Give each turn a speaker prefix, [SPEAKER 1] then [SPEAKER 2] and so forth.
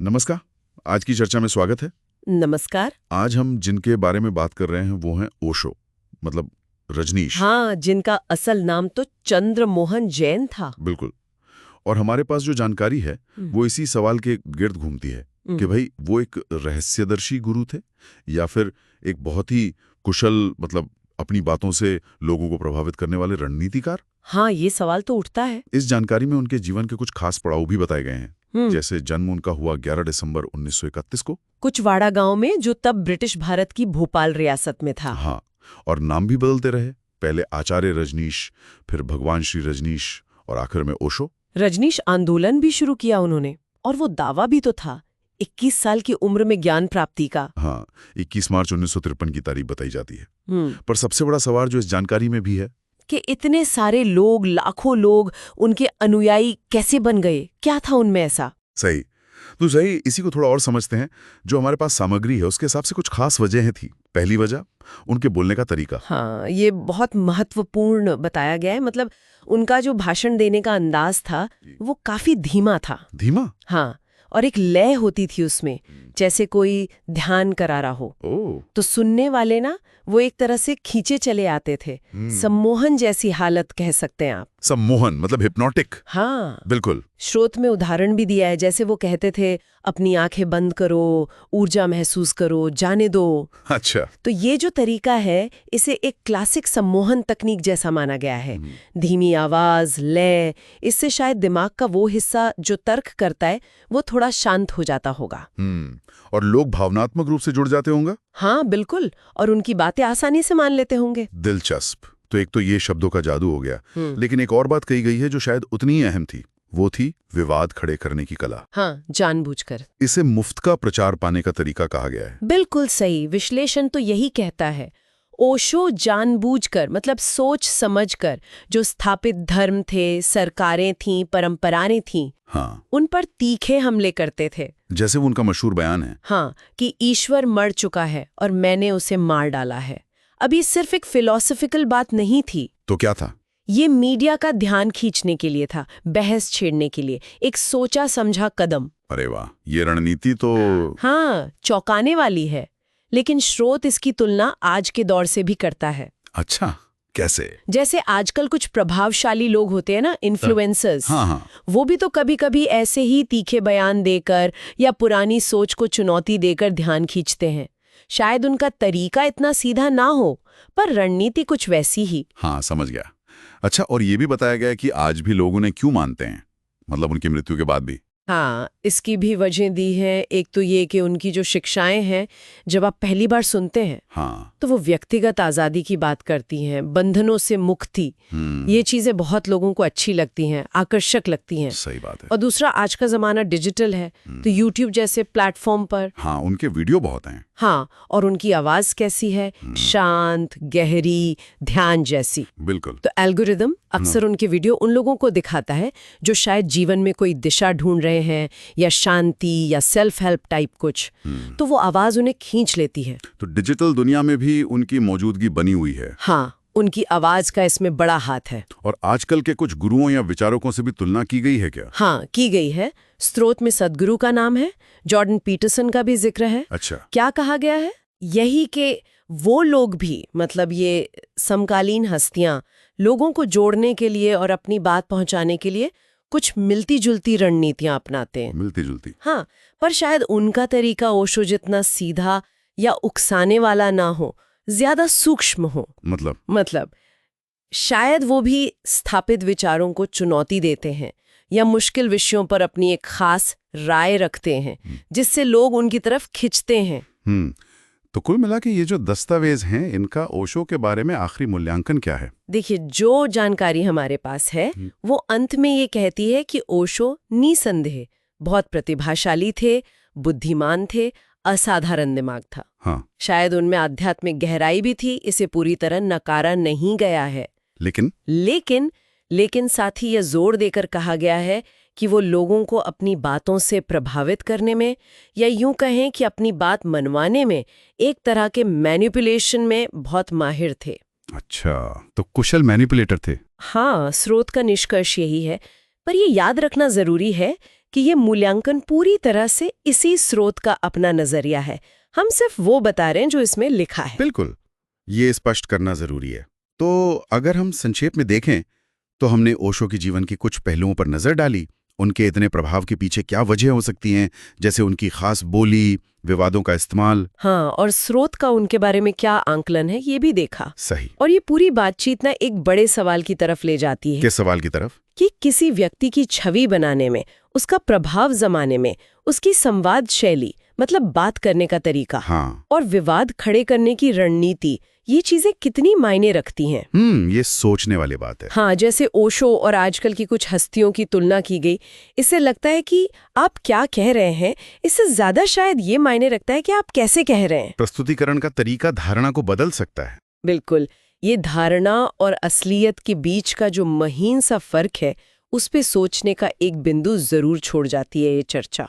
[SPEAKER 1] नमस्कार। आज की चर्चा में स्वागत है।
[SPEAKER 2] नमस्कार।
[SPEAKER 1] आज हम जिनके बारे में बात कर रहे हैं वो हैं ओशो, मतलब रजनीश।
[SPEAKER 2] हाँ, जिनका असल नाम तो चंद्रमोहन जैन था।
[SPEAKER 1] बिल्कुल। और हमारे पास जो जानकारी है वो इसी सवाल के गिर्द घूमती है कि भाई वो एक रहस्यदर्शी गुरु थे या फिर एक बहुत ही कुशल, मतलब अपनी बातों से लोगों को प्रभावित करने वाले रणनीतिकार।
[SPEAKER 2] हाँ, ये सवाल तो उठता है।
[SPEAKER 1] इस जानकारी में उनके जीवन के कुछ खास पड़ाव भी बताए गए हैं, जैसे जन्म उनका हुआ 11 दिसंबर 1931 को
[SPEAKER 2] कुचवाड़ा गांव में, जो तब ब्रिटिश भारत की भोपाल रियासत में था।
[SPEAKER 1] हाँ, और नाम भी बदलते रहे, पहले आचार्य रजनीश, फिर भगवान श्री रजनीश और आखिर में ओशो।
[SPEAKER 2] रजनीश आंदोलन भी शुरू किया उन्होंने, और वो दावा भी तो था 21 साल की उम्र में ज्ञान प्राप्ति का।
[SPEAKER 1] हाँ, 21 मार्च 1953 की तारीख बताई जाती है। पर सबसे बड़ा सवाल जो इस जानकारी में भी है
[SPEAKER 2] कि इतने सारे लोग, लाखों लोग उनके अनुयायी कैसे बन गए, क्या था उनमें ऐसा।
[SPEAKER 1] सही। तो सही, इसी को थोड़ा और समझते हैं। जो हमारे पास सामग्री है उसके हिसाब से कुछ खास वजहें थी। पहली वजह, उनके बोलने का तरीका।
[SPEAKER 2] हाँ, ये बहुत महत्वपूर्ण बताया गया है। मतलब उनका जो भाषण देने का अंदाज था वो काफी धीमा था।
[SPEAKER 1] धीमा?
[SPEAKER 2] हाँ, और एक लय होती थी उसमें, जैसे कोई ध्यान करा रहा हो। तो सुनने वाले ना वो एक तरह से खींचे चले आते थे। सम्मोहन जैसी हालत कह सकते हैं आप।
[SPEAKER 1] सम्मोहन मतलब हिप्नोटिक।
[SPEAKER 2] हाँ,
[SPEAKER 1] बिल्कुल।
[SPEAKER 2] श्रोत में उदाहरण भी दिया है, जैसे वो कहते थे अपनी आंखें बंद करो, ऊर्जा महसूस करो, जाने दो।
[SPEAKER 1] अच्छा।
[SPEAKER 2] तो ये जो तरीका है इसे एक क्लासिक सम्मोहन तकनीक जैसा माना गया है। धीमी आवाज, लय, इससे शायद दिमाग का वो हिस्सा जो तर्क करता है वो थोड़ा शांत हो जाता होगा।
[SPEAKER 1] और लोग भावनात्मक रूप से जुड़ जाते होंगे।
[SPEAKER 2] हाँ बिल्कुल, और उनकी बातें आसानी से मान लेते होंगे।
[SPEAKER 1] दिलचस्प। तो एक तो ये शब्दों का जादू हो गया, लेकिन एक और बात कही गई है जो शायद उतनी ही अहम थी, वो थी विवाद खड़े करने की कला।
[SPEAKER 2] हाँ, जानबूझकर।
[SPEAKER 1] इसे मुफ्त का प्रचार पाने का तरीका कहा गया है।
[SPEAKER 2] बिल्कुल सही, विश्लेषण तो यही कहता है। ओशो जानबूझकर, मतलब सोच समझकर, जो स्थापित धर्म थे, सरकारें थीं, परंपराएं थीं,
[SPEAKER 1] हाँ,
[SPEAKER 2] उन पर तीखे हमले करते थे।
[SPEAKER 1] जैसे वो उनका मशहूर बयान है,
[SPEAKER 2] हाँ, कि ईश्वर मर चुका है और मैंने उसे मार डाला है। अभी सिर्फ एक फिलॉसफिकल बात नहीं थी।
[SPEAKER 1] तो क्या था?
[SPEAKER 2] ये मीडिया का ध्यान खींचने के लिए था, बहस छेड़ने के लिए, एक सोचा समझा कदम।
[SPEAKER 1] अरे वाह, ये रणनीति तो
[SPEAKER 2] हाँ, चौंकाने वाली है। लेकिन स्रोत इसकी तुलना आज के दौर से भी करता है।
[SPEAKER 1] अच्छा, कैसे?
[SPEAKER 2] जैसे आजकल कुछ प्रभावशाली लोग होते हैं ना, इन्फ्लुएंसर्स।
[SPEAKER 1] हाँ।
[SPEAKER 2] वो भी तो कभी कभी ऐसे ही तीखे बयान देकर या पुरानी सोच को चुनौती देकर ध्यान खींचते हैं। शायद उनका तरीका इतना सीधा ना हो, पर रणनीति कुछ वैसी ही।
[SPEAKER 1] हाँ, समझ गया। अच्छा, और ये भी बताया गया कि आज भी लोग उन्हें क्यों मानते हैं, मतलब उनकी मृत्यु के बाद भी।
[SPEAKER 2] हाँ, इसकी भी वजह दी है। एक तो ये कि उनकी जो शिक्षाएं हैं, जब आप पहली बार सुनते हैं
[SPEAKER 1] हाँ,
[SPEAKER 2] तो वो व्यक्तिगत आज़ादी की बात करती हैं, बंधनों से मुक्ति। ये चीज़ें बहुत लोगों को अच्छी लगती हैं, आकर्षक लगती हैं।
[SPEAKER 1] सही बात है।
[SPEAKER 2] और दूसरा, आज का ज़माना डिजिटल है, तो यूट्यूब जैसे प्लेटफॉर्म पर
[SPEAKER 1] हाँ, उनके वीडियो बहुत हैं।
[SPEAKER 2] हाँ, और उनकी आवाज़ कैसी है, शांत, गहरी, ध्यान जैसी।
[SPEAKER 1] बिल्कुल।
[SPEAKER 2] तो एल्गोरिदम अक्सर उनके वीडियो उन लोगों को दिखाता है जो शायद जीवन में कोई दिशा ढूंढ रहे हैं, या शांति या सेल्फ हेल्प टाइप कुछ। तो वो आवाज उन्हें खींच लेती है।
[SPEAKER 1] तो डिजिटल दुनिया में भी उनकी मौजूदगी बनी हुई है।
[SPEAKER 2] हाँ, उनकी आवाज का इसमें बड़ा हाथ है।
[SPEAKER 1] और आजकल के कुछ गुरुओं या विचारकों से भी तुलना की गई है क्या?
[SPEAKER 2] हाँ, की गई है। स्रोत में सदगुरु का नाम है, जॉर्डन पीटरसन का भी जिक्र है।
[SPEAKER 1] अच्छा।
[SPEAKER 2] क्या कहा गया है? यही कि वो लोग भी, मतलब ये समकालीन हस्तियां, लोगों को जोड़ने के लिए और अपनी बात पहुंचाने के लिए कुछ मिलती जुलती रणनीतियां अपनाते हैं।
[SPEAKER 1] मिलती जुलती।
[SPEAKER 2] हाँ, पर शायद उनका तरीका ओशो जितना सीधा या उकसाने वाला ना हो, ज्यादा सूक्ष्म हो। मतलब शायद वो भी स्थापित विचारों को चुनौती देते हैं या मुश्किल विषयों पर अपनी एक खास राय रखते हैं, जिससे लोग उनकी तरफ खिंचते हैं।
[SPEAKER 1] तो कुल मिला के ये जो दस्तावेज हैं, इनका ओशो के बारे में आखिरी मूल्यांकन क्या है?
[SPEAKER 2] देखिए, जो जानकारी हमारे पास है वो अंत में ये कहती है कि ओशो निसंदेह बहुत प्रतिभाशाली थे, बुद्धिमान थे, असाधारण दिमाग था।
[SPEAKER 1] हाँ।
[SPEAKER 2] शायद उनमें आध्यात्मिक गहराई भी थी, इसे पूरी तरह नकारा नहीं गया है। लेकिन साथ ही यह जोर देकर कहा गया है कि वो लोगों को अपनी बातों से प्रभावित करने में, या यूं कहें कि अपनी बात मनवाने में, एक तरह के मैनिपुलेशन में बहुत माहिर थे।
[SPEAKER 1] अच्छा, तो कुशल मैनिपुलेटर थे।
[SPEAKER 2] हाँ, स्रोत का निष्कर्ष यही है। पर ये याद रखना जरूरी है कि ये मूल्यांकन पूरी तरह से इसी स्रोत का अपना नजरिया है। हम सिर्फ वो बता रहे हैं जो इसमें लिखा है।
[SPEAKER 1] बिल्कुल, ये स्पष्ट करना जरूरी है। तो अगर हम संक्षेप में देखें तो हमने ओशो के जीवन के कुछ पहलुओं पर नजर डाली, उनके इतने प्रभाव के पीछे क्या वजह हो सकती हैं, जैसे उनकी खास बोली, विवादों का इस्तेमाल।
[SPEAKER 2] हाँ, और स्रोत का उनके बारे में क्या आंकलन है ये भी देखा।
[SPEAKER 1] सही।
[SPEAKER 2] और ये पूरी बातचीत ना एक बड़े सवाल की तरफ ले जाती है।
[SPEAKER 1] किस सवाल की तरफ?
[SPEAKER 2] कि किसी व्यक्ति की छवि बनाने में, उसका प्रभाव जमाने में, उसकी संवाद शैली मतलब बात करने का तरीका,
[SPEAKER 1] हाँ,
[SPEAKER 2] और विवाद खड़े करने की रणनीति, ये चीजें कितनी मायने रखती हैं।
[SPEAKER 1] ये सोचने वाली बात है।
[SPEAKER 2] हाँ, जैसे ओशो और आजकल की कुछ हस्तियों की तुलना की गई, इससे लगता है कि आप क्या कह रहे हैं, इससे ज्यादा शायद ये मायने रखता है कि आप कैसे कह रहे हैं।
[SPEAKER 1] प्रस्तुतिकरण का तरीका धारणा को बदल सकता है।
[SPEAKER 2] बिल्कुल, ये धारणा और असलियत के बीच का जो महीन सा फर्क है, उस पे सोचने का एक बिंदु जरूर छोड़ जाती है ये चर्चा।